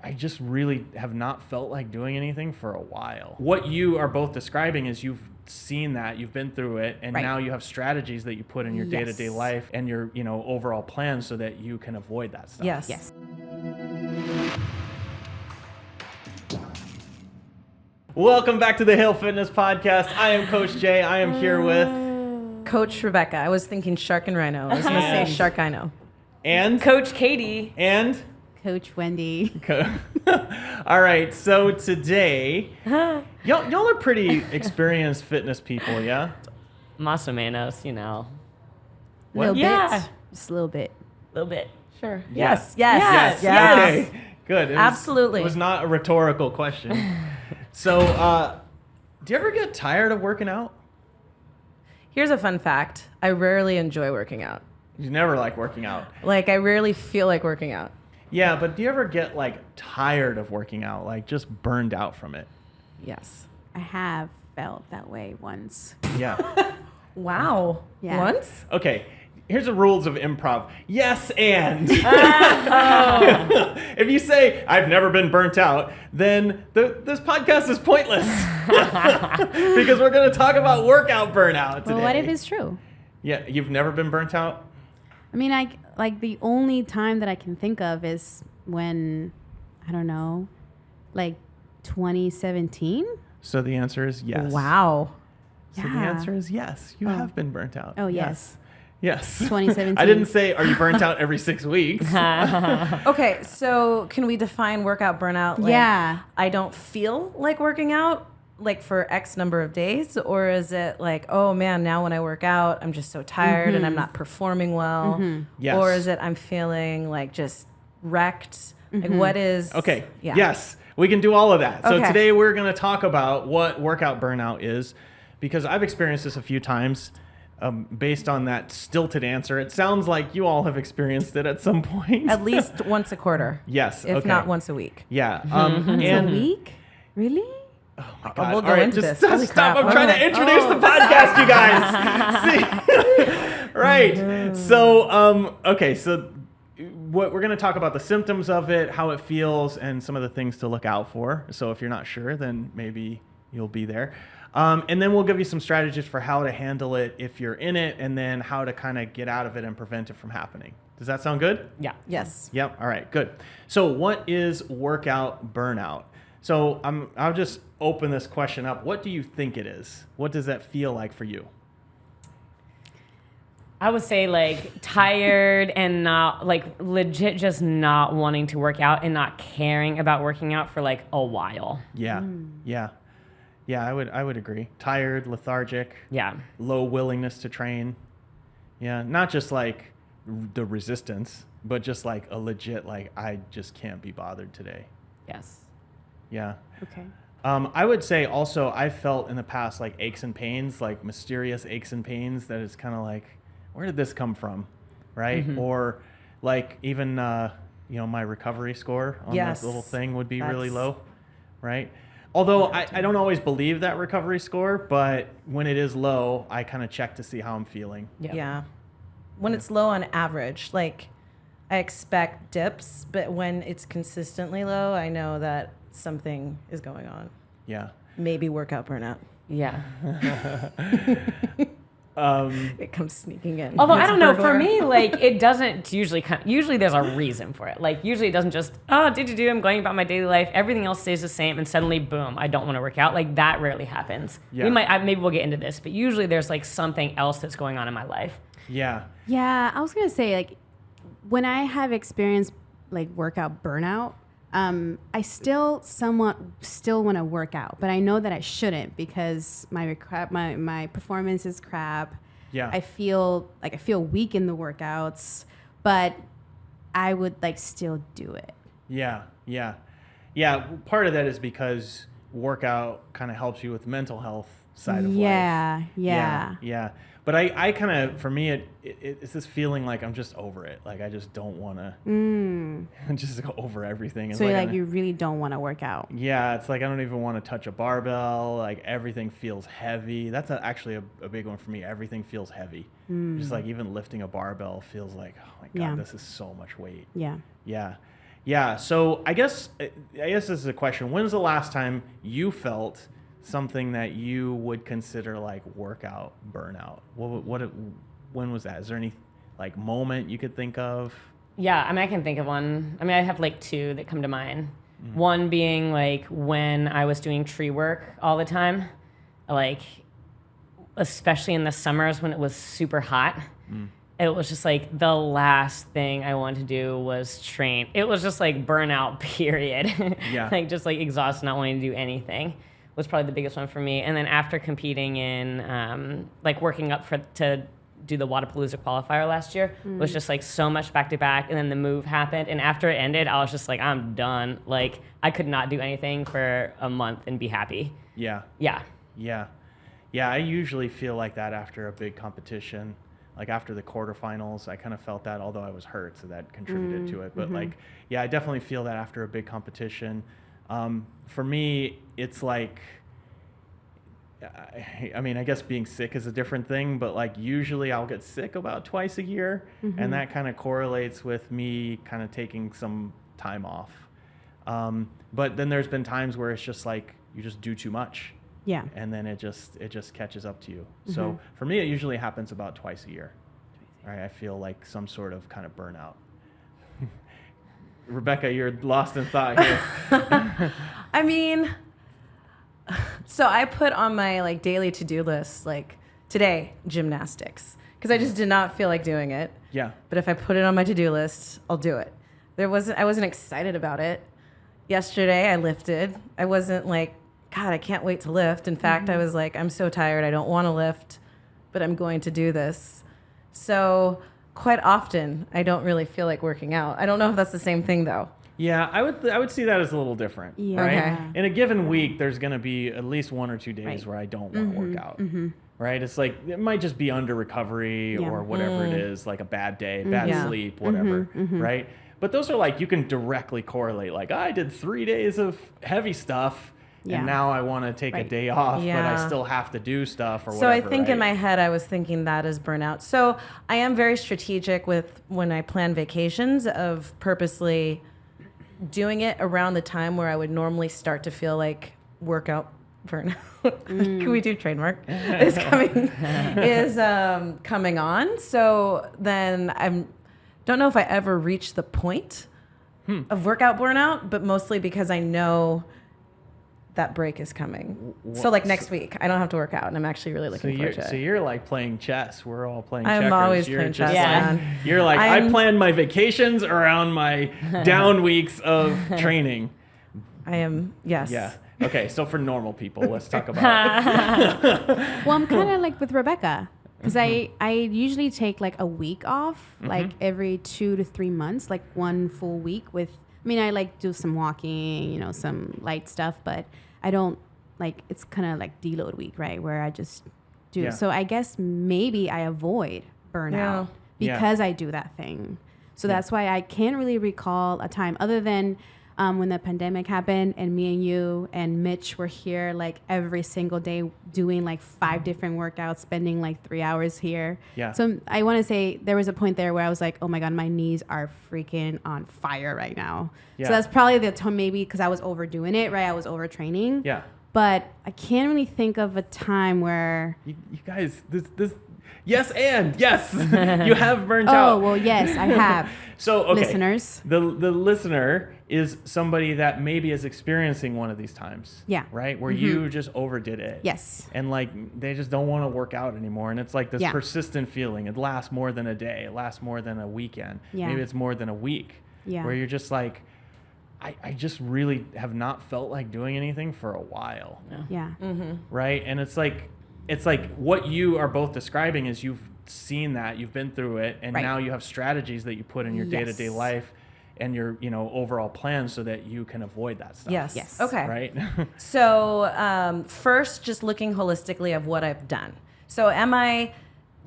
I just really have not felt like doing anything for a while. What you are both describing is you've seen that, you've been through it, and now you have strategies that you put in your day-to-day life and your, overall plan so that you can avoid that stuff. Yes. Welcome back to the Hale Fitness Podcast. I am Coach Jay. I am here with Coach Rebecca. I was thinking shark and rhino. I was going to say shark I know. And Coach Katie. And Coach Wendy. All right, so today, y'all are pretty experienced fitness people, yeah? Más o menos, you know. A little Yeah. bit. Just a little bit. A little bit. Sure. Yes. Yes. Okay, good. Absolutely. It was not a rhetorical question. So, do you ever get tired of working out? Here's a fun fact. I rarely enjoy working out. You never like working out. Like, I rarely feel like working out. Yeah, but do you ever get tired of working out, just burned out from it? Yes. I have felt that way once. Yeah. Wow. Yeah. Once? Okay. Here's the rules of improv. Yes, and. If you say, I've never been burnt out, then this podcast is pointless. Because we're going to talk about workout burnout today. Well, what if it's true? Yeah, you've never been burnt out? I mean, the only time that I can think of is when, I don't know, 2017? So the answer is yes. Wow. So the answer is yes. You have been burnt out. Oh, yes. Yes. 2017. I didn't say, are you burnt out every 6 weeks? Okay, so can we define workout burnout? Yeah. I don't feel like working out for X number of days, or is it oh man, now when I work out, I'm just so tired and I'm not performing well? Yes. Or is it I'm feeling just wrecked? What is... Okay. Yeah. Yes. We can do all of that. So Okay. today we're going to talk about what workout burnout is, because I've experienced this a few times. Based on that stilted answer, it sounds like you all have experienced it at some point. At least once a quarter. Yes. If okay. not once a week. Yeah. Once a week? Really? Oh my God. We'll go All right, into just this. Holy stop. crap. I'm trying to introduce the podcast, you guys. See? Right. So, okay. So what we're going to talk about the symptoms of it, how it feels, and some of the things to look out for. So if you're not sure, then maybe you'll be there. And then we'll give you some strategies for how to handle it if you're in it, and then how to kind of get out of it and prevent it from happening. Does that sound good? Yeah. Yes. Yep. All right, good. So what is workout burnout? So I'll just open this question up. What do you think it is? What does that feel like for you? I would say tired and not legit just not wanting to work out and not caring about working out for a while. Yeah. Yeah. Yeah, I would agree. Tired, lethargic. Yeah. Low willingness to train. Yeah, not just the resistance, but just a legit I just can't be bothered today. Yes. Yeah. Okay. I would say also I felt in the past aches and pains, mysterious aches and pains that is kind of where did this come from, right? Mm-hmm. Or even my recovery score on Yes. that little thing would be really low, right? Although I don't always believe that recovery score, but when it is low, I kind of check to see how I'm feeling. Yep. Yeah. When it's low on average, I expect dips, but when it's consistently low, I know that something is going on. Yeah. Maybe workout burnout. Yeah. It comes sneaking in. Although It's I don't know, for burglar. me, it doesn't usually there's a reason for it. Usually it doesn't just, I'm going about my daily life. Everything else stays the same. And suddenly, boom, I don't want to work out. That rarely happens. Yeah. Maybe we'll get into this, but usually there's something else that's going on in my life. Yeah. Yeah, I was going to say, when I have experienced, workout burnout, I still want to work out, but I know that I shouldn't because my performance is crap. Yeah. I feel weak in the workouts, but I would still do it. Yeah. Yeah. Yeah. Part of that is because workout kind of helps you with the mental health side of life. Yeah. Yeah. But I kind of, for me, it's this feeling I'm just over it. I just don't want to just go over everything. It's So you really don't want to work out. Yeah, it's I don't even want to touch a barbell. Everything feels heavy. That's actually a big one for me. Everything feels heavy. Just even lifting a barbell feels oh my God, Yeah. this is so much weight. Yeah. Yeah. Yeah. So I guess this is a question. When's the last time you felt something that you would consider like workout burnout? When was that? Is there any like moment you could think of? Yeah, I mean, I can think of one. I mean, I have like two that come to mind. One being like when I was doing tree work all the time, like especially in the summers when it was super hot. It was just like the last thing I wanted to do was train. It was just like burnout, period. Yeah. Like just like exhausted, not wanting to do anything was probably the biggest one for me. And then after competing in like working up to do the Wadapalooza qualifier last year was just like so much back to back. And then the move happened. And after it ended, I was just like, I'm done. Like I could not do anything for a month and be happy. Yeah. Yeah. Yeah. Yeah. I usually feel like that after a big competition. Like after the quarterfinals, I kind of felt that, although I was hurt, so that contributed to it. But like, yeah, I definitely feel that after a big competition. For me, it's like, I mean, I guess being sick is a different thing, but like usually I'll get sick about twice a year, and that kind of correlates with me kind of taking some time off. But then there's been times where it's just like you just do too much. Yeah. And then it just catches up to you. So for me, it usually happens about twice a year. Right? I feel like some sort of kind of burnout. Rebecca, you're lost in thought here. I mean, so I put on my like daily to-do list, like today, gymnastics, because I just did not feel like doing it. Yeah. But if I put it on my to-do list, I'll do it. I wasn't excited about it. Yesterday I lifted. I wasn't like, God, I can't wait to lift. In fact, I was like, I'm so tired. I don't want to lift, but I'm going to do this. So quite often, I don't really feel like working out. I don't know if that's the same thing, though. Yeah, I would see that as a little different. Yeah. Right? Okay. In a given week, there's going to be at least 1 or 2 days Right. where I don't want to work out. Right? It's like it might just be under recovery Yeah. or whatever it is, like a bad day, bad Yeah. sleep, whatever. Right? But those are like you can directly correlate. Like I did 3 days of heavy stuff. Yeah. And now I want to take a Right. day off, but Yeah. I still have to do stuff or So whatever. I think right? in my head, I was thinking that is burnout. So I am very strategic with when I plan vacations of purposely doing it around the time where I would normally start to feel like workout burnout. Can we do trademark? is coming on. So then don't know if I ever reached the point of workout burnout, but mostly because I know that break is coming. So like next week, I don't have to work out, and I'm actually really looking forward to it. So you're like playing chess. We're all playing I'm checkers. always You're playing just chess, like- man. You're like, I I'm- plan my vacations around my down weeks of training. I am, yes. Yeah. Okay, so for normal people, let's talk about Well, I'm kind of like with Rebecca because I usually take like a week off, like every 2 to 3 months, like 1 full week with. I mean, I like do some walking, some light stuff, but I don't like. It's kind of like deload week, right? Where I just do. Yeah. So I guess maybe I avoid burnout Yeah. because I do that thing. So Yeah. that's why I can't really recall a time other than. When the pandemic happened and me and you and Mitch were here like every single day doing like 5 different workouts, spending like 3 hours here. Yeah. So I want to say there was a point there where I was like, oh my God, my knees are freaking on fire right now. Yeah. So that's probably the time maybe because I was overdoing it, right? I was overtraining. Yeah. But I can't really think of a time where... You guys, this yes and yes, you have burnt Oh, out. well, yes, I have. So, okay. Listeners. The listener is somebody that maybe is experiencing one of these times. Yeah. Right? Where you just overdid it. Yes. And like they just don't want to work out anymore. And it's like this Yeah. persistent feeling. It lasts more than a day. It lasts more than a weekend. Yeah. Maybe it's more than a week. Yeah. Where you're just like, I just really have not felt like doing anything for a while. Yeah. Right? And it's like what you are both describing is you've seen that, you've been through it, and Right. now you have strategies that you put in your day-to-day Yes. life and your overall plan so that you can avoid that stuff. Yes. Yes. Okay. Right? So first, just looking holistically of what I've done. So am I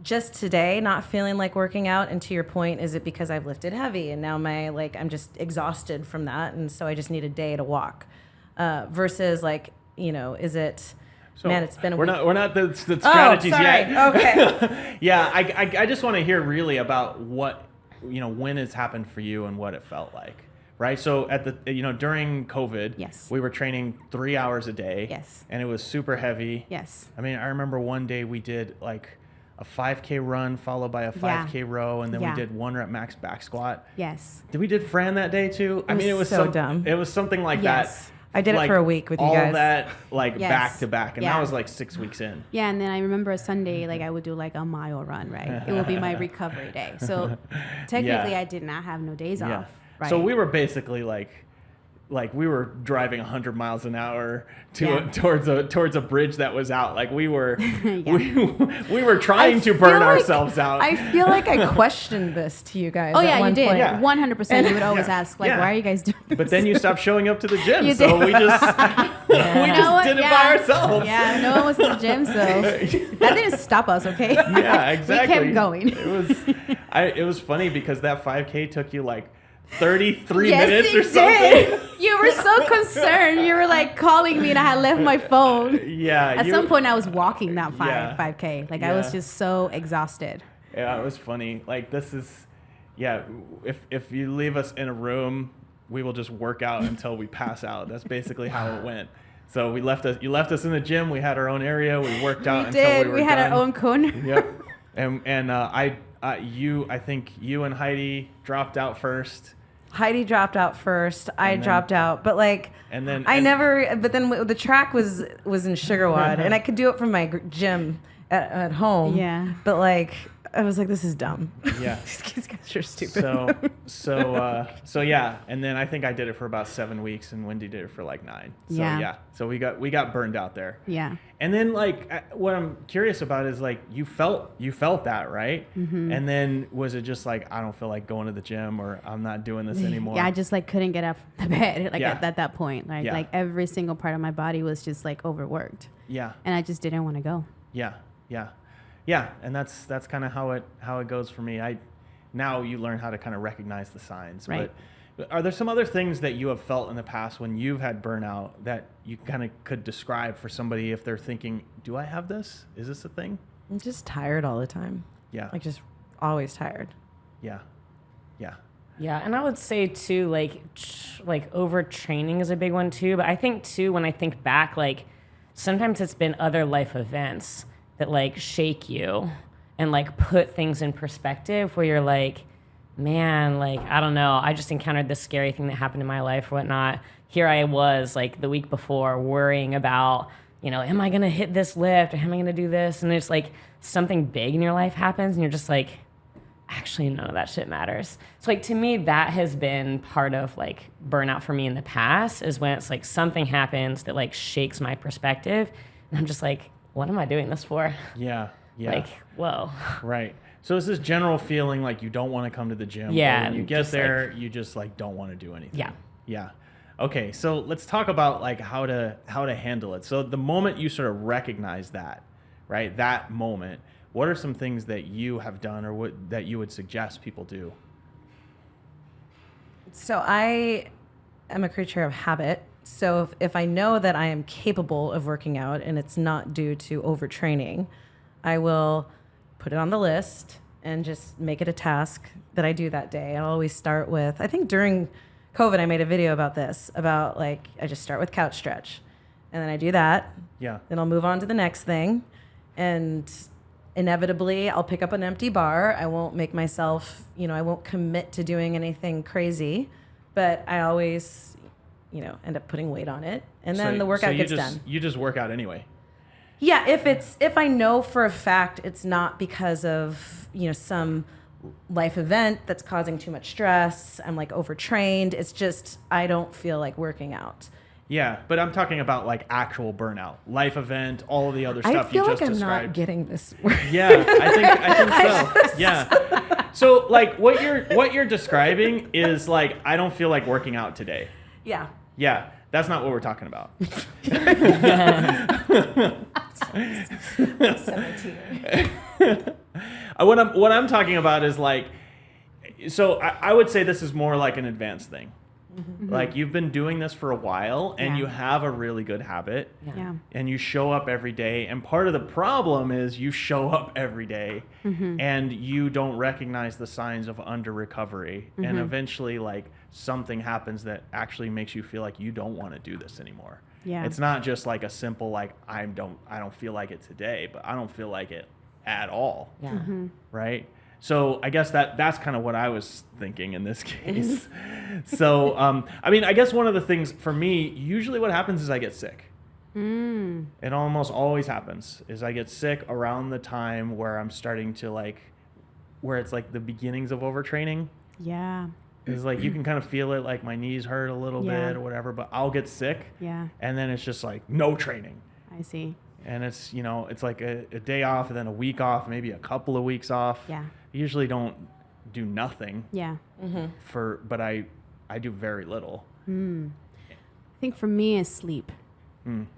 just today not feeling like working out? And to your point, is it because I've lifted heavy and now I'm just exhausted from that, and so I just need a day to walk? Versus is it? So Man, it's been a we're week. not the strategies sorry. yet. Okay. Yeah, I just want to hear really about what when it's happened for you and what it felt like. right? So at the, during COVID, Yes. we were training 3 hours a day. Yes. And it was super heavy. Yes. I mean, I remember one day we did like a 5K run followed by a 5K row, and then we did 1 rep max back squat. Yes. Did we did Fran that day too? I mean, it was so dumb. It was something like Yes. that. I did it like, for a week with you all guys. that like Yes. back to back, and Yeah. that was like 6 weeks in. Yeah, and then I remember a Sunday, like I would do like a mile run, right? It would be my recovery day. So technically, I did not have no days off. Right? So we were basically like we were driving 100 miles an hour Yeah. towards a bridge that was out. Like we were Yeah. we were trying to burn feel like- ourselves out. I feel like I questioned this to you guys. Oh at yeah, one you did. point. Yeah. 100%. You would always Yeah. ask, like, Yeah. why are you guys doing this? But then you stopped showing up to the gym, You so did. we just we You know just what? did it Yeah. by ourselves. Yeah, no one was in the gym, so that didn't stop us, okay? Yeah, exactly. We kept going. It was funny because that 5K took you like 33 Yes, minutes it or something. did. You were so concerned. You were like calling me, and I had left my phone. Yeah. At some point, I was walking that Yeah. 5K. Like I was Yeah. just so exhausted. Yeah, it was funny. Like this is, yeah. If you leave us in a room, we will just work out until we pass out. That's basically how it went. So you left us in the gym. We had our own area. We worked out until we were We had done. our own corner. Yep. And I think you and Heidi dropped out first. Heidi dropped out first. I And then- dropped out, but like And then But then the track was in Sugarwood, and I could do it from my gym at home. Yeah. But like I was like, this is dumb. Yeah. These guys are stupid. So yeah, and then I think I did it for about 7 weeks, and Wendy did it for like 9. So Yeah. so we got burned out there. Yeah. And then what I'm curious about is like you felt that, right? Mm-hmm. And then was it just like I don't feel like going to the gym, or I'm not doing this anymore? Yeah, I just like couldn't get up from the bed like Yeah. at that point. Yeah. Like every single part of my body was just like overworked, yeah, and I just didn't want to go. yeah. And that's kind of how it goes for me. Now you learn how to kind of recognize the signs. Right. But are there some other things that you have felt in the past when you've had burnout that you kind of could describe for somebody if they're thinking, do I have this? Is this a thing? I'm just tired all the time. Yeah. Like just always tired. Yeah. Yeah, and I would say too, like overtraining is a big one too. But I think too, when I think back, like sometimes it's been other life events that like shake you and like put things in perspective where you're like, man, like I don't know, I just encountered this scary thing that happened in my life or whatnot. Here I was like the week before worrying about, am I gonna hit this lift or am I gonna do this? And it's like something big in your life happens and you're just like, actually none of that shit matters. So like to me, that has been part of like burnout for me in the past, is when it's like something happens that like shakes my perspective and I'm just like, what am I doing this for? Yeah. Like, whoa. Right. So it's this general feeling like you don't want to come to the gym. Yeah, Or when you and get just, there, you just like don't want to do anything. Yeah. Yeah. Okay. So let's talk about like how to handle it. So the moment you sort of recognize that, right? That moment, what are some things that you have done or that you would suggest people do? So I am a creature of habit. So if I know that I am capable of working out and it's not due to overtraining, I will put it on the list and just make it a task that I do that day. I'll always start with, I think during COVID, I made a video about this, about like, I just start with couch stretch and then I do that. Yeah. Then I'll move on to the next thing. And inevitably I'll pick up an empty bar. I won't make myself, I won't commit to doing anything crazy, but I always, end up putting weight on it. And then the workout gets done. You just work out anyway. Yeah, if I know for a fact it's not because of, some life event that's causing too much stress, I'm like overtrained, it's just I don't feel like working out. Yeah, but I'm talking about like actual burnout, life event, all of the other stuff I feel you like just I'm described. not getting this. Yeah, I think so. Yeah. So like what you're describing is like I don't feel like working out today. Yeah. Yeah, that's not what we're talking about. 17. What I'm talking about is like, so I would say this is more like an advanced thing. Mm-hmm. Like you've been doing this for a while and Yeah. you have a really good habit Yeah. and you show up every day. And part of the problem is you show up every day and you don't recognize the signs of under recovery. And eventually like something happens that actually makes you feel like you don't want to do this anymore. Yeah. It's not just like a simple like I don't feel like it today, but I don't feel like it at all. Yeah. Mm-hmm. Right? So I guess that's kind of what I was thinking in this case. So I mean, I guess one of the things for me, usually what happens is I get sick. It almost always happens is I get sick around the time where I'm starting to where it's like the beginnings of overtraining. Yeah. It's like you can kind of feel it, like my knees hurt a little bit or whatever, but I'll get sick. Yeah. And then it's just like no training. I see. And it's, it's like a day off and then a week off, maybe a couple of weeks off. Yeah. I usually don't do nothing Yeah. but I do very little. I think for me is sleep.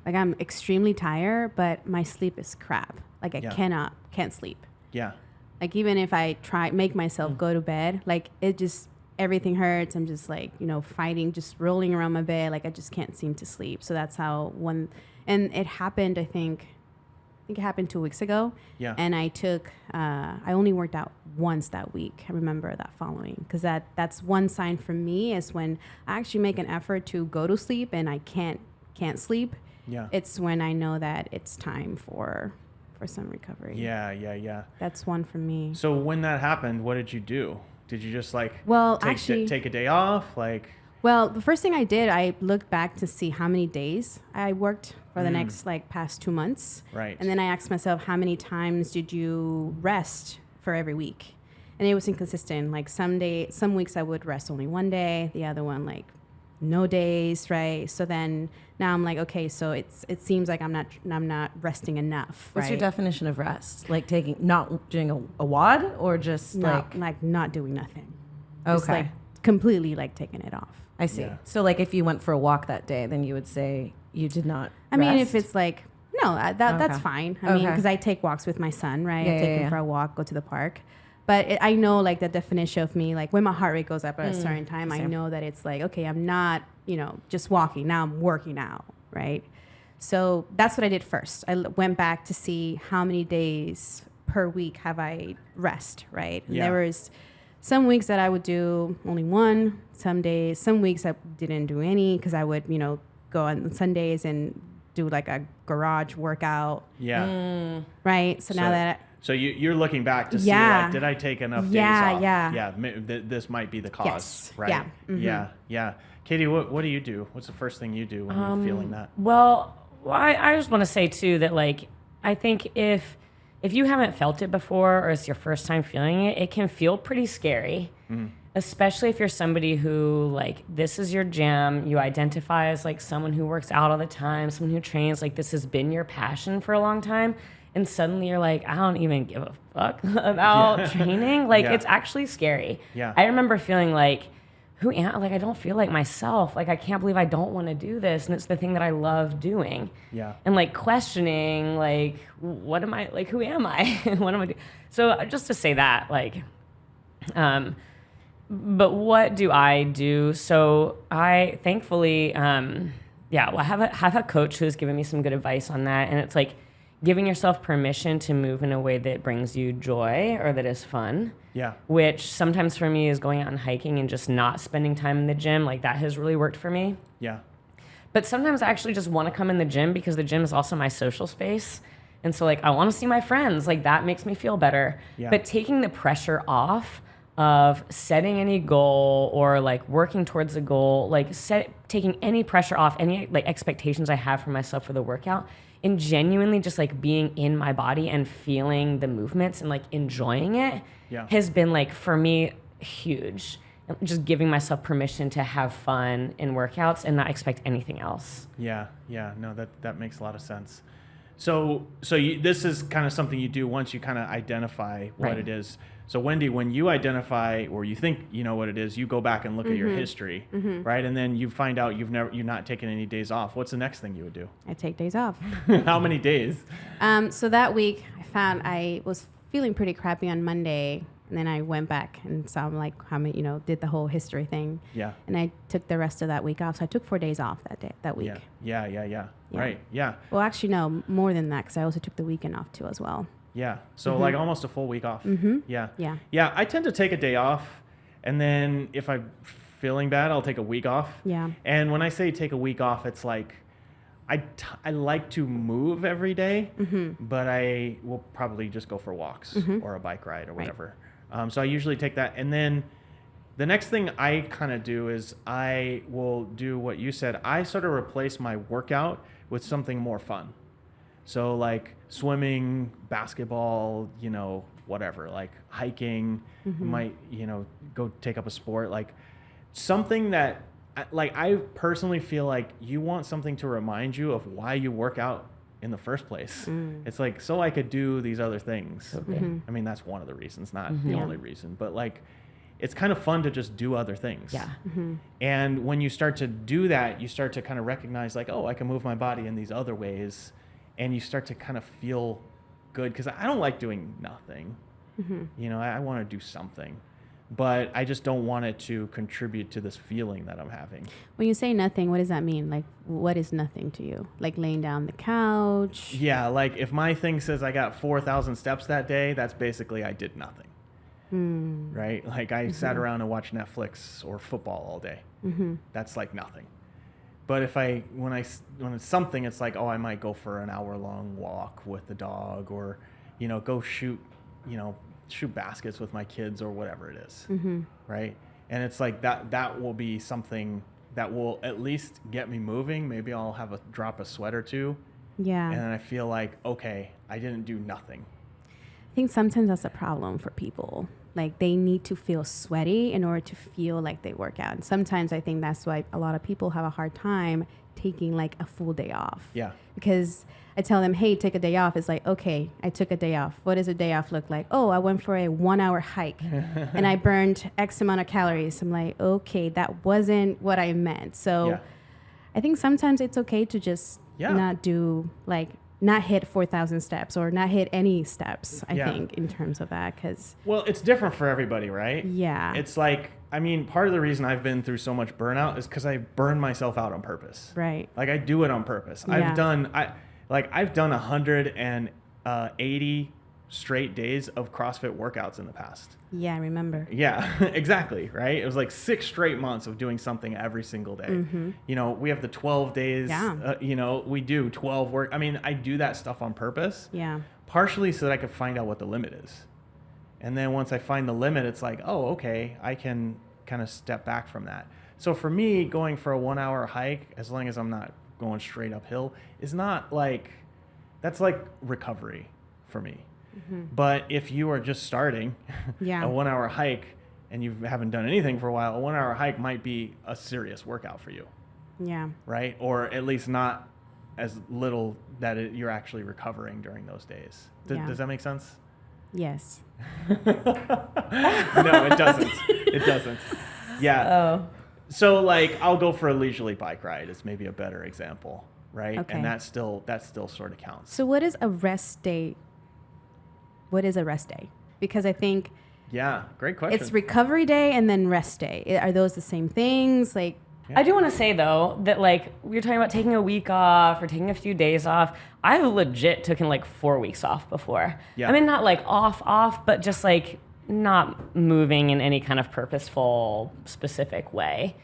Like I'm extremely tired, but my sleep is crap. Like I can't sleep. Yeah. Like even if I make myself go to bed, like it just, everything hurts. I'm just like, fighting, just rolling around my bed. Like I just can't seem to sleep. So that's how and it happened, I think it happened 2 weeks ago. Yeah. And I only worked out once that week. I remember that following, because that's one sign for me is when I actually make an effort to go to sleep and I can't sleep. Yeah. It's when I know that it's time for some recovery. Yeah. That's one for me. So when that happened, what did you do? Did you just take a day off? Well, the first thing I did, I looked back to see how many days I worked for the next past 2 months. Right. And then I asked myself, how many times did you rest for every week? And it was inconsistent. Like some weeks I would rest only one day, the other one no days, right? So then now I'm like, okay, so it seems like I'm not resting enough. What's your right? definition of rest? Like not doing a WOD or just not doing nothing. Okay. Just completely taking it off. I see. Yeah. So if you went for a walk that day, then you would say you did not I mean, rest? if it's that's fine. I mean, because I take walks with my son, right? I take him for a walk, go to the park. But I know the definition of me, when my heart rate goes up at a certain time, I know that it's okay, I'm not, just walking. Now I'm working out, right? So that's what I did first. I went back to see how many days per week have I rest, right? And there was some weeks that I would do only one, some weeks I didn't do any because I would, go on Sundays and do a garage workout. Yeah. Right? So now that... So you're looking back to see, did I take enough days off? Yeah. This might be the cause, yes. right? Yeah. Mm-hmm. Yeah. Katie, what do you do? What's the first thing you do when you're feeling that? Well, I just want to say too that I think if you haven't felt it before or it's your first time feeling it, it can feel pretty scary, especially if you're somebody who this is your jam. You identify as someone who works out all the time, someone who trains. This has been your passion for a long time. And suddenly you're I don't even give a fuck about training. It's actually scary. Yeah. I remember feeling who am I? I don't feel like myself. I can't believe I don't want to do this. And it's the thing that I love doing. Yeah. And questioning, what am I, who am I? What am I doing? So just to say that, but what do I do? So I thankfully, I have a coach who's given me some good advice on that. And it's giving yourself permission to move in a way that brings you joy or that is fun. Yeah. Which sometimes for me is going out and hiking and just not spending time in the gym. That has really worked for me. Yeah. But sometimes I actually just want to come in the gym because the gym is also my social space. And so I want to see my friends. That makes me feel better. Yeah. But taking the pressure off of setting any goal or working towards a goal, taking any pressure off, any expectations I have for myself for the workout, and genuinely just being in my body and feeling the movements and enjoying it has been for me huge. Just giving myself permission to have fun in workouts and not expect anything else. Yeah. No, that makes a lot of sense. So this is kind of something you do once you kind of identify what it is. So Wendy, when you identify or you think you know what it is, you go back and look at your history, right? And then you find out you're not taking any days off. What's the next thing you would do? I take days off. How many days? So that week I found I was feeling pretty crappy on Monday, and then I went back and saw how many, did the whole history thing. Yeah. And I took the rest of that week off. So I took 4 days off that week. Yeah. Right. Yeah. Well, actually, no, more than that, because I also took the weekend off too as well. Yeah. So almost a full week off. Yeah. Yeah. Yeah. I tend to take a day off, and then if I feeling bad, I'll take a week off. Yeah. And when I say take a week off, it's like I like to move every day, but I will probably just go for walks or a bike ride or whatever. So I usually take that. And then the next thing I kind of do is I will do what you said. I sort of replace my workout with something more fun. So like swimming, basketball, you know, whatever, like hiking, might, you know, go take up a sport, like something that, like, I personally feel like you want something to remind you of why you work out in the first place. It's like, so I could do these other things. I mean, that's one of the reasons, not the only reason, but like, it's kind of fun to just do other things. Yeah. And when you start to do that, you start to kind of recognize like, oh, I can move my body in these other ways. And you start to kind of feel good, because I don't like doing nothing. You know, I want to do something, but I just don't want it to contribute to this feeling that I'm having. When you say nothing, what does that mean? Like, what is nothing to you? Like laying down on the couch? Yeah, like if my thing says I got 4,000 steps that day, that's basically I did nothing. Right? Like I sat around and watched Netflix or football all day. That's like nothing. But if when it's something, it's like, oh, I might go for an hour-long walk with the dog, or, you know, go shoot baskets with my kids or whatever it is. Right? And it's like that will be something that will at least get me moving. Maybe I'll have drop a sweat or two. Yeah. And then I feel like, okay, I didn't do nothing. I think sometimes that's a problem for people. Like they need to feel sweaty in order to feel like they work out. And sometimes I think that's why a lot of people have a hard time taking like a full day off. Yeah. Because I tell them, hey, take a day off. It's like, okay, I took a day off. What does a day off look like? Oh, I went for a 1-hour hike and I burned X amount of calories. I'm like, okay, that wasn't what I meant. So I think sometimes it's okay to just not do like, not hit 4,000 steps or not hit any steps, I think, in terms of that. Well, it's different for everybody, right? Yeah. It's like, I mean, part of the reason I've been through so much burnout is because I burn myself out on purpose. Right. Like I do it on purpose. Yeah. I've done 180 straight days of CrossFit workouts in the past. Yeah, I remember. Yeah, exactly, right? It was like 6 straight months of doing something every single day. You know, we have the 12 days, you know, we do 12 work. I mean, I do that stuff on purpose. Yeah. Partially so that I could find out what the limit is. And then once I find the limit, it's like, oh, okay, I can kind of step back from that. So for me, going for a 1-hour hike, as long as I'm not going straight uphill, is not like, that's like recovery for me. But if you are just starting a 1-hour hike and you haven't done anything for a while, a 1-hour hike might be a serious workout for you. Yeah. Right? Or at least not as little that you're actually recovering during those days. Does that make sense? Yes. No, it doesn't. It doesn't. Yeah. Oh. So like I'll go for a leisurely bike ride is maybe a better example, right? Okay. And that still sort of counts. So what is a rest day? What is a rest day? Because I think great question. it's recovery day and then rest day. Are those the same things? Like, I do want to say though that like we were talking about taking a week off or taking a few days off. I've legit taken like 4 weeks off before. Yeah. I mean, not like off, but just like not moving in any kind of purposeful, specific way.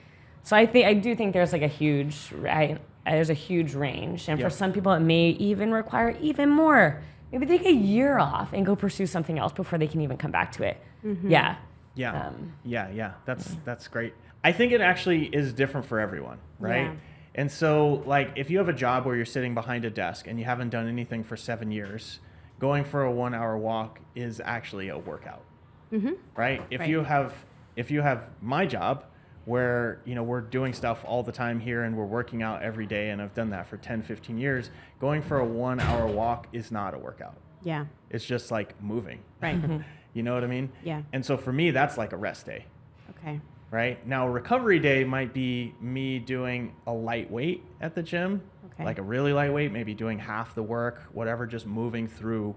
So I do think there's like a huge range, and for some people it may even require even more. Maybe take a year off and go pursue something else before they can even come back to it. Yeah. That's great. I think it actually is different for everyone, right? Yeah. And so, like, if you have a job where you're sitting behind a desk and you haven't done anything for 7 years, going for a 1-hour walk is actually a workout, right? If you have my job, where, you know, we're doing stuff all the time here and we're working out every day, and I've done that for 10, 15 years, going for a 1-hour walk is not a workout. yeah. It's just like moving. Right. You know what I mean? Yeah. And so for me, that's like a rest day. Okay. Right? Now, a recovery day might be me doing a light weight at the gym, Okay. like a really lightweight, maybe doing half the work, whatever, just moving through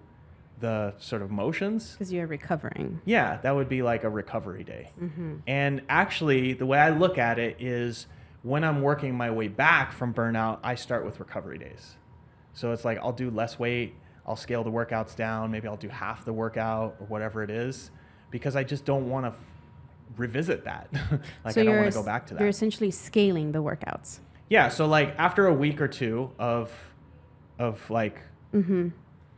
the sort of motions. Because you're recovering. Yeah, that would be like a recovery day. And actually, the way I look at it is when I'm working my way back from burnout, I start with recovery days. So it's like I'll do less weight, I'll scale the workouts down, maybe I'll do half the workout or whatever it is, because I just don't want to revisit that. Like, So I don't want you're to go back to You're that. essentially scaling the workouts. Yeah. So like after a week or two of like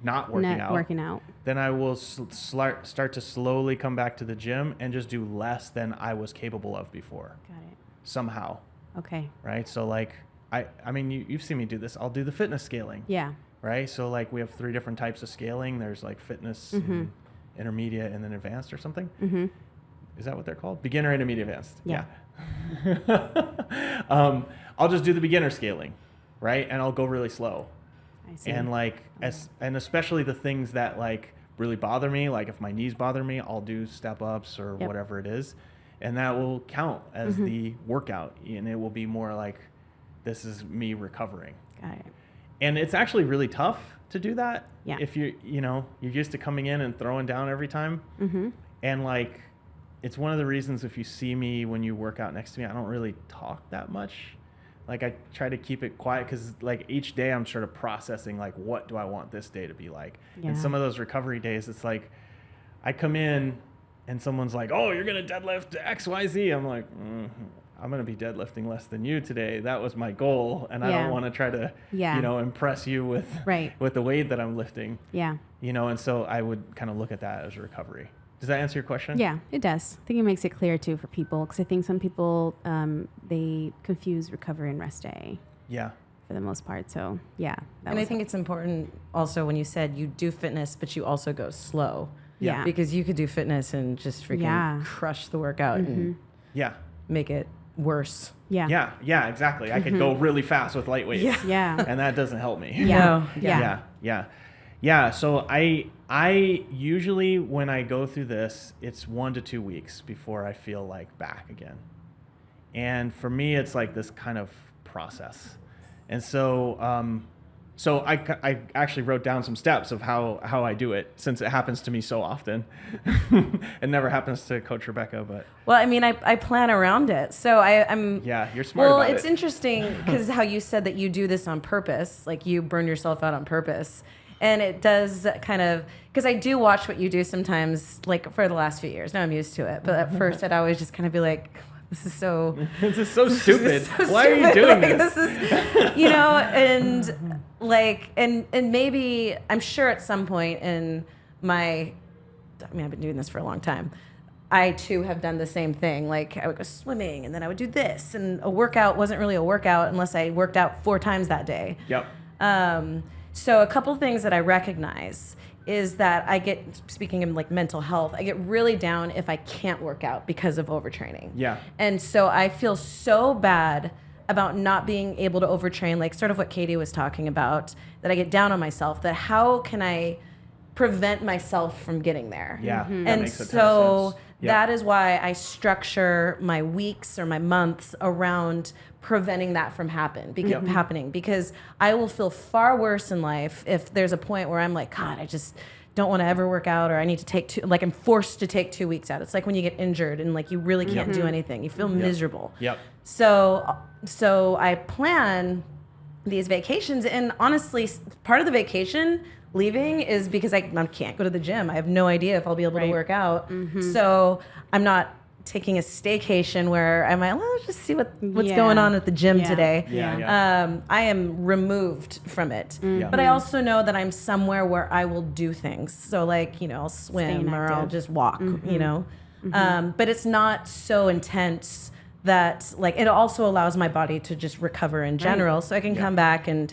not working out, Working out. then I will start to slowly come back to the gym and just do less than I was capable of before Got it. somehow. Okay. Right. So like, I mean, you've seen me do this. I'll do the fitness scaling. Yeah. Right. So like we have 3 different types of scaling. There's like fitness, and intermediate, and then advanced or something. Mm-hmm. Is that what they're called? Beginner, intermediate, advanced. Yeah. I'll just do the beginner scaling, right? And I'll go really slow. I see. And like, and especially the things that like really bother me, like if my knees bother me, I'll do step ups or Yep. whatever it is. And that will count as the workout. And it will be more like, this is me recovering. Got it. And it's actually really tough to do that. Yeah. If you're used to coming in and throwing down every time. Mm-hmm. And like, it's one of the reasons if you see me when you work out next to me, I don't really talk that much. Like I try to keep it quiet because like each day I'm sort of processing like, what do I want this day to be like? Yeah. And some of those recovery days, it's like I come in and someone's like, oh, you're going to deadlift X, Y, Z. I'm like, I'm going to be deadlifting less than you today. That was my goal. And I Yeah. don't want to try to, Yeah. impress you with, Right. with the weight that I'm lifting, Yeah. and so I would kind of look at that as a recovery. Does that answer your question? Yeah, it does. I think it makes it clear too for people because I think some people they confuse recovery and rest day Yeah. for the most part. So yeah, And I think it's important also when you said you do fitness, but you also go slow. Yeah. Because you could do fitness and just freaking Yeah. crush the workout and Yeah. make it worse. yeah, Yeah, exactly. I could go really fast with light weights. yeah, And that doesn't help me. No. Yeah. Yeah. So I usually when I go through this, it's 1 to 2 weeks before I feel like back again. And for me, it's like this kind of process. And so I actually wrote down some steps of how I do it since it happens to me so often. It never happens to Coach Rebecca, but Well, I mean, I plan around it. So I'm. yeah, you're smart Well, about it's it. interesting because how you said that you do this on purpose, like you burn yourself out on purpose. And it does kind of, because I do watch what you do sometimes, like for the last few years. Now I'm used to it. But at first I'd always just kind of be like, this is so This is so stupid. so Why are you stupid. doing Like, this? is, and like, and maybe I'm sure at some point in I've been doing this for a long time. I too have done the same thing. Like I would go swimming and then I would do this, and a workout wasn't really a workout unless I worked out 4 times that day. Yep. So a couple things that I recognize is that I get, speaking of like mental health, I get really down if I can't work out because of overtraining. Yeah. And so I feel so bad about not being able to overtrain, like sort of what Katie was talking about, that I get down on myself, that how can I prevent myself from getting there? Yeah. That And makes a ton so of sense. Yep. that is why I structure my weeks or my months around preventing that from happening, because I will feel far worse in life if there's a point where I'm like, God, I just don't want to ever work out, or I need to take I'm forced to take 2 weeks out. It's like when you get injured and like you really can't do anything. You feel miserable. Yep. So I plan these vacations, and honestly, part of the vacation leaving is because I can't go to the gym. I have no idea if I'll be able to work out. So I'm not taking a staycation where I might, let's just see what's going on at the gym today. Yeah. I am removed from it. Yeah. But I also know that I'm somewhere where I will do things. So like, I'll swim or I'll active. just walk, but it's not so intense that like, it also allows my body to just recover in general. So I can come back and,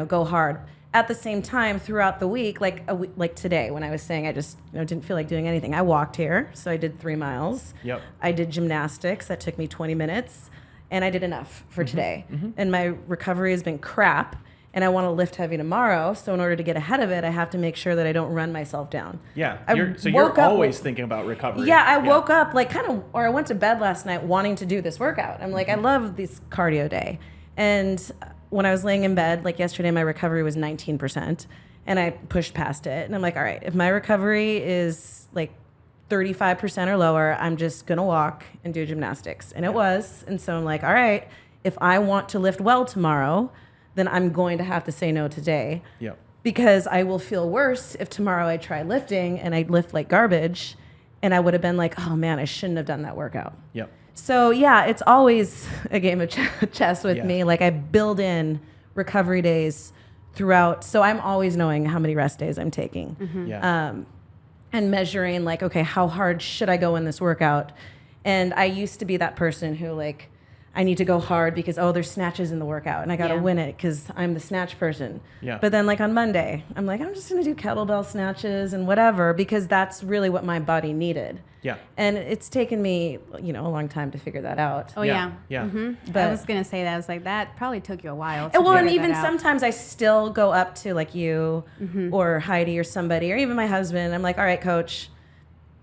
go hard. At the same time, throughout the week, like today, when I was saying I just didn't feel like doing anything, I walked here, so I did 3 miles. Yep. I did gymnastics, that took me 20 minutes, and I did enough for today. And my recovery has been crap, and I want to lift heavy tomorrow. So in order to get ahead of it, I have to make sure that I don't run myself down. Yeah. I You're woke up always thinking about recovery. Yeah, I woke up or I went to bed last night wanting to do this workout. I'm like, I love this cardio day, and when I was laying in bed, like yesterday, my recovery was 19%, and I pushed past it. And I'm like, all right, if my recovery is like 35% or lower, I'm just going to walk and do gymnastics. And it was. And so I'm like, all right, if I want to lift well tomorrow, then I'm going to have to say no today. Yep. Because I will feel worse if tomorrow I try lifting and I lift like garbage. and I would have been like, oh man, I shouldn't have done that workout. Yep. So yeah, it's always a game of chess with Yeah. me. Like I build in recovery days throughout, so I'm always knowing how many rest days I'm taking, Yeah. and measuring like, okay, how hard should I go in this workout? And I used to be that person who like, I need to go hard because, oh, there's snatches in the workout and I got to Yeah. win it because I'm the snatch person. Yeah. But then like on Monday, I'm like, I'm just going to do kettlebell snatches and whatever because that's really what my body needed. Yeah. And it's taken me, you know, a long time to figure that out. Oh Yeah. yeah. Yeah. Mm-hmm. But- I was gonna say that. I was like, that probably took you a while. To Well, and figure even that out. sometimes I still go up to like you or Heidi or somebody or even my husband. I'm like, all right, coach,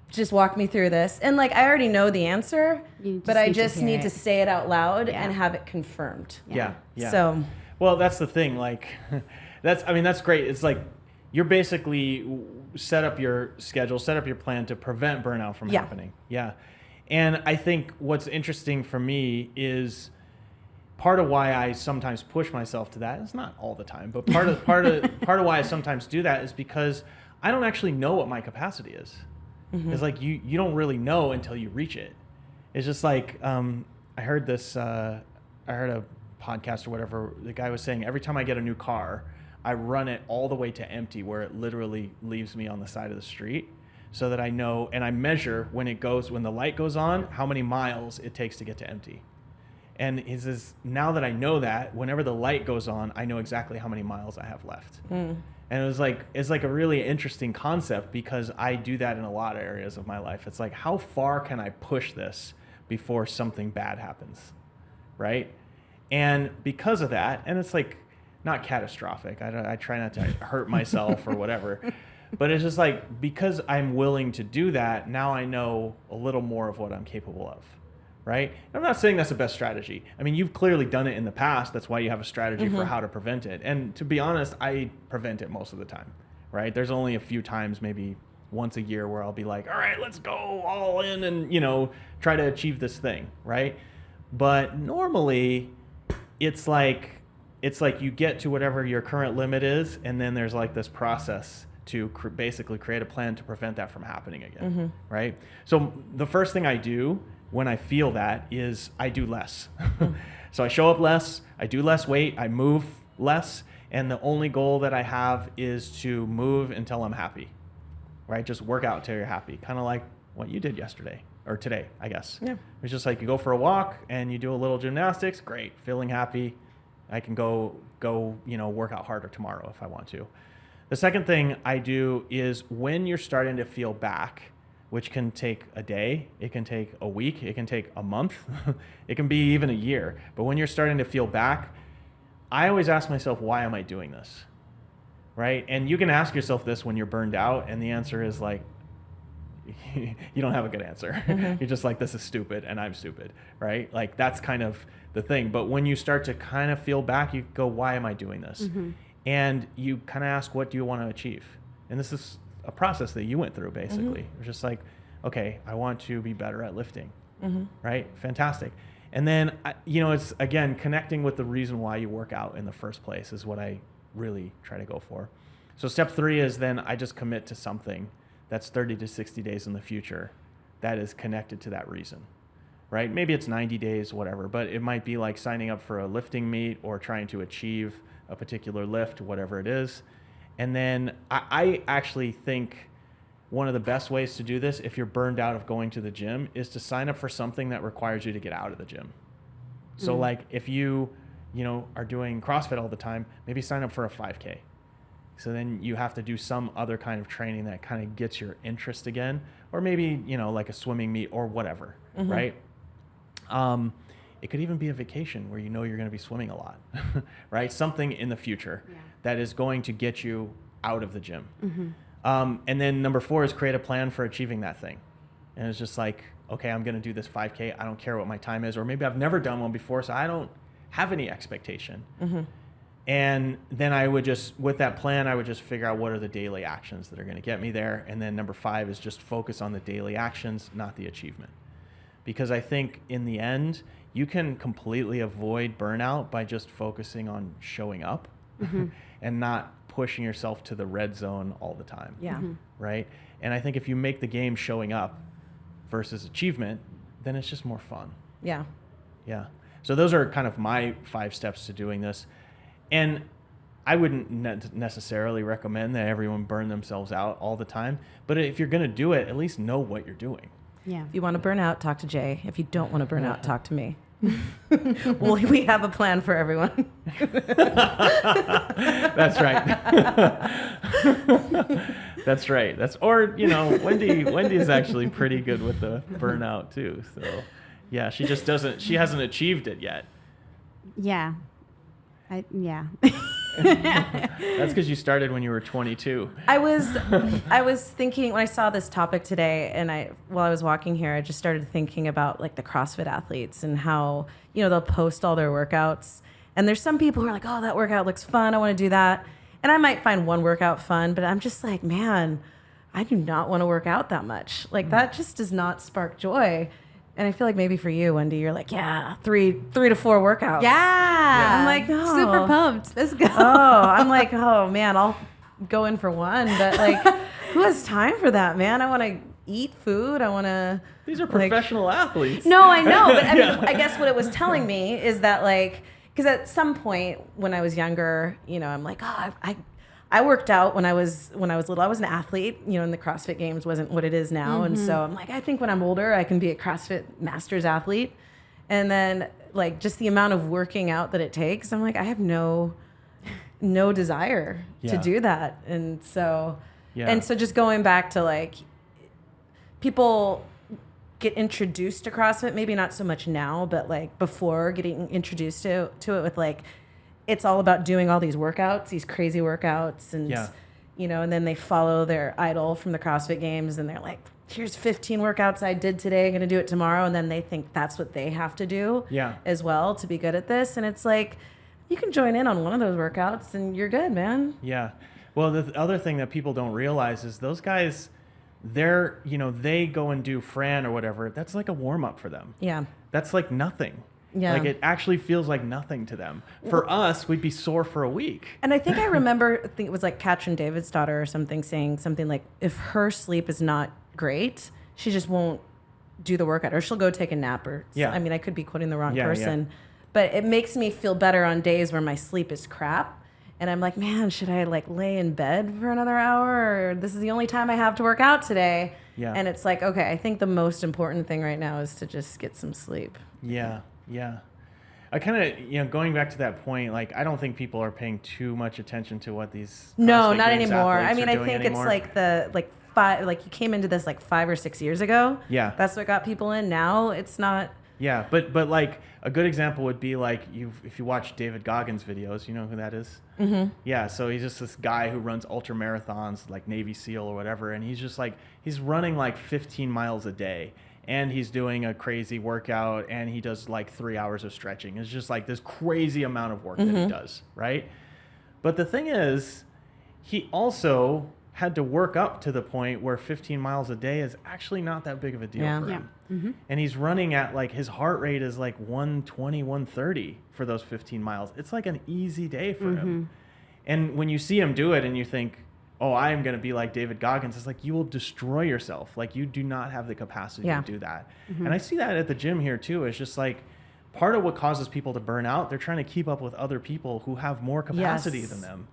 just walk me through this. And like, I already know the answer, You but I need to just hear need it. to say it out loud Yeah. and have it confirmed. Yeah. Yeah. So Well, that's the thing. Like, that's great. It's like you're basically set up your schedule, set up your plan to prevent burnout from Yeah. happening. Yeah. And I think what's interesting for me is part of why I sometimes push myself to that. It's not all the time, but part of why I sometimes do that is because I don't actually know what my capacity is. It's like you don't really know until you reach it. It's just like I heard this. I heard a podcast or whatever. The guy was saying every time I get a new car, I run it all the way to empty, where it literally leaves me on the side of the street, so that I know and I measure when the light goes on, how many miles it takes to get to empty. And he says, now that I know that, whenever the light goes on, I know exactly how many miles I have left. And it's like a really interesting concept because I do that in a lot of areas of my life. It's like, how far can I push this before something bad happens, right? And because of that, and it's like not catastrophic. I try not to hurt myself or whatever. But it's just like, because I'm willing to do that, now I know a little more of what I'm capable of, right? And I'm not saying that's the best strategy. I mean, you've clearly done it in the past. That's why you have a strategy for how to prevent it. And to be honest, I prevent it most of the time, right? There's only a few times, maybe once a year, where I'll be like, all right, let's go all in and, try to achieve this thing, right? But normally it's like you get to whatever your current limit is, and then there's like this process to basically create a plan to prevent that from happening again, right? So the first thing I do when I feel that is I do less. So I show up less, I do less weight, I move less, and the only goal that I have is to move until I'm happy, right? Just work out until you're happy, kind of like what you did yesterday or today, I guess. Yeah. It's just like you go for a walk and you do a little gymnastics, great, feeling happy. I can go, work out harder tomorrow if I want to. The second thing I do is when you're starting to feel back, which can take a day, it can take a week, it can take a month, it can be even a year. But when you're starting to feel back, I always ask myself, why am I doing this? Right? And you can ask yourself this when you're burned out, and the answer is like, you don't have a good answer. You're just like, this is stupid and I'm stupid, right? Like that's kind of the thing. But when you start to kind of feel back, you go, why am I doing this? And you kind of ask, what do you want to achieve? And this is a process that you went through basically. It's just like, okay, I want to be better at lifting, right? Fantastic. And then, it's again, connecting with the reason why you work out in the first place is what I really try to go for. So step 3 is then I just commit to something that's 30 to 60 days in the future that is connected to that reason, right? Maybe it's 90 days, whatever, but it might be like signing up for a lifting meet or trying to achieve a particular lift, whatever it is. And then I actually think one of the best ways to do this, if you're burned out of going to the gym, is to sign up for something that requires you to get out of the gym. So like if you are doing CrossFit all the time, maybe sign up for a 5K. So then you have to do some other kind of training that kind of gets your interest again, or maybe, like a swimming meet or whatever, right? It could even be a vacation where you're going to be swimming a lot, right? Something in the future that is going to get you out of the gym. And then number 4 is create a plan for achieving that thing. And it's just like, okay, I'm going to do this 5K. I don't care what my time is, or maybe I've never done one before, so I don't have any expectation. And then with that plan, I would just figure out what are the daily actions that are going to get me there. And then number 5 is just focus on the daily actions, not the achievement. Because I think in the end, you can completely avoid burnout by just focusing on showing up and not pushing yourself to the red zone all the time. Yeah. Right? And I think if you make the game showing up versus achievement, then it's just more fun. Yeah. Yeah. So those are kind of my 5 steps to doing this. And I wouldn't necessarily recommend that everyone burn themselves out all the time. But if you're going to do it, at least know what you're doing. Yeah. If you want to burn out, talk to Jay. If you don't want to burn out, talk to me. Well, we have a plan for everyone. That's right. That's right. Or Wendy's actually pretty good with the burnout too. So yeah, she hasn't achieved it yet. Yeah. Yeah. That's because you started when you were 22. I was thinking when I saw this topic today, and while I was walking here, I just started thinking about like the CrossFit athletes and how they'll post all their workouts, and there's some people who are like, oh, that workout looks fun, I want to do that, and I might find one workout fun, but I'm just like, man, I do not want to work out that much. Like that just does not spark joy. And I feel like maybe for you, Wendy, you're like, yeah, 3 to 4 workouts. Yeah. I'm like, no. Super pumped. Let's go. I'm like, oh man, I'll go in for one, but like, who has time for that, man? I want to eat food. I want to. These are professional athletes. No, I know, but I mean, I guess what it was telling me is that like, because at some point when I was younger, I'm like, oh, I worked out when I was little. I was an athlete, and the CrossFit Games wasn't what it is now. And so I'm like, I think when I'm older, I can be a CrossFit Masters athlete. And then like just the amount of working out that it takes, I'm like, I have no desire to do that. And so, just going back to like, people get introduced to CrossFit, maybe not so much now, but like before getting introduced to it with like, it's all about doing all these workouts, these crazy workouts, and and then they follow their idol from the CrossFit Games, and they're like, "Here's 15 workouts I did today. I'm gonna do it tomorrow," and then they think that's what they have to do as well to be good at this. And it's like, you can join in on one of those workouts, and you're good, man. Yeah. Well, the other thing that people don't realize is those guys, they go and do Fran or whatever. That's like a warm up for them. Yeah. That's like nothing. Yeah. Like it actually feels like nothing to them. For us, we'd be sore for a week. And I think I remember, it was like Katrin David's daughter or something saying something like, if her sleep is not great, she just won't do the workout, or she'll go take a nap. I mean, I could be quoting the wrong person, but it makes me feel better on days where my sleep is crap. And I'm like, man, should I like lay in bed for another hour? Or this is the only time I have to work out today. Yeah. And it's like, okay, I think the most important thing right now is to just get some sleep. Yeah. Yeah. I kind of, going back to that point, like, I don't think people are paying too much attention to what these not Games anymore. I mean, are I doing think anymore. it's like you came into this like 5 or 6 years ago. Yeah. That's what got people in. Now it's not. Yeah, but like a good example would be like if you watch David Goggins videos, you know who that is? Mm-hmm. Yeah, so he's just this guy who runs ultra marathons, like Navy SEAL or whatever, and he's just like, he's running like 15 miles a day. And he's doing a crazy workout, and he does like 3 hours of stretching. It's just like this crazy amount of work that he does, right? But the thing is, he also had to work up to the point where 15 miles a day is actually not that big of a deal for him. Mm-hmm. And he's running at like, his heart rate is like 120, 130 for those 15 miles. It's like an easy day for him. And when you see him do it and you think, oh, I am going to be like David Goggins, it's like, you will destroy yourself. Like, you do not have the capacity to do that. And I see that at the gym here too. It's just like, part of what causes people to burn out, they're trying to keep up with other people who have more capacity than them.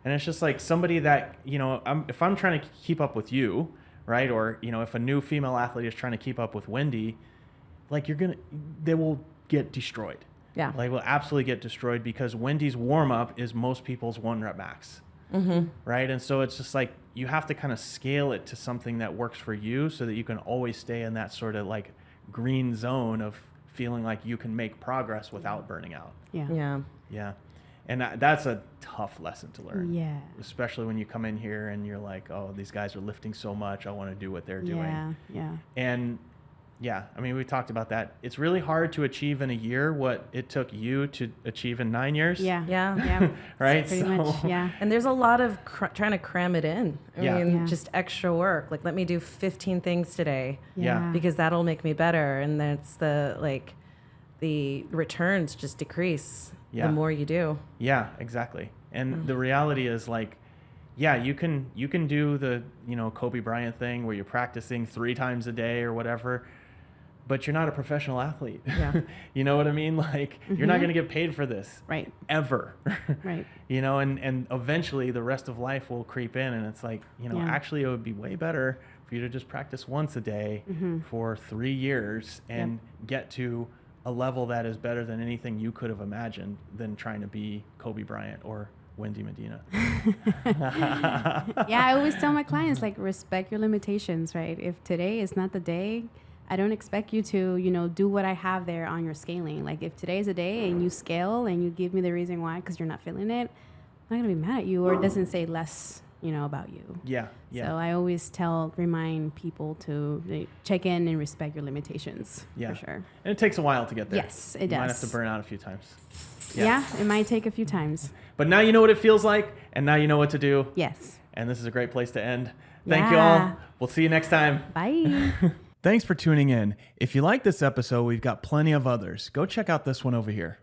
And it's just like somebody that, if I'm trying to keep up with you, right? Or, if a new female athlete is trying to keep up with Wendy, like, they will get destroyed. Yeah. Like, will absolutely get destroyed, because Wendy's warm up is most people's 1 rep max. Right. And so it's just like, you have to kind of scale it to something that works for you, so that you can always stay in that sort of like green zone of feeling like you can make progress without burning out. Yeah. Yeah. And that's a tough lesson to learn. Yeah. Especially when you come in here and you're like, oh, these guys are lifting so much, I want to do what they're doing. Yeah. And yeah, I mean, we talked about that. It's really hard to achieve in a year what it took you to achieve in 9 years. Yeah. Right? Pretty much, yeah. And there's a lot of trying to cram it in. I mean, Yeah. just extra work. Like, let me do 15 things today. Yeah. Because that'll make me better. And then it's the returns just decrease the more you do. Yeah, exactly. And the reality is, like, yeah, you can do the, Kobe Bryant thing where you're practicing 3 times a day or whatever, but you're not a professional athlete. Yeah. You know what I mean? Like, you're not going to get paid for this. Right. Ever. Right. And eventually the rest of life will creep in, and it's like, actually it would be way better for you to just practice once a day for 3 years and get to a level that is better than anything you could have imagined than trying to be Kobe Bryant or Wendy Medina. Yeah, I always tell my clients, like, respect your limitations, right? If today is not the day, I don't expect you to, do what I have there on your scaling. Like, if today's a day and you scale and you give me the reason why because you're not feeling it, I'm not going to be mad at you, or it doesn't say less, about you. Yeah. So I always remind people to check in and respect your limitations, for sure. And it takes a while to get there. Yes, it You does. might have to burn out a few times. Yeah, it might take a few times. But now you know what it feels like, and now you know what to do. Yes. And this is a great place to end. Thank you all. We'll see you next time. Bye. Thanks for tuning in. If you like this episode, we've got plenty of others. Go check out this one over here.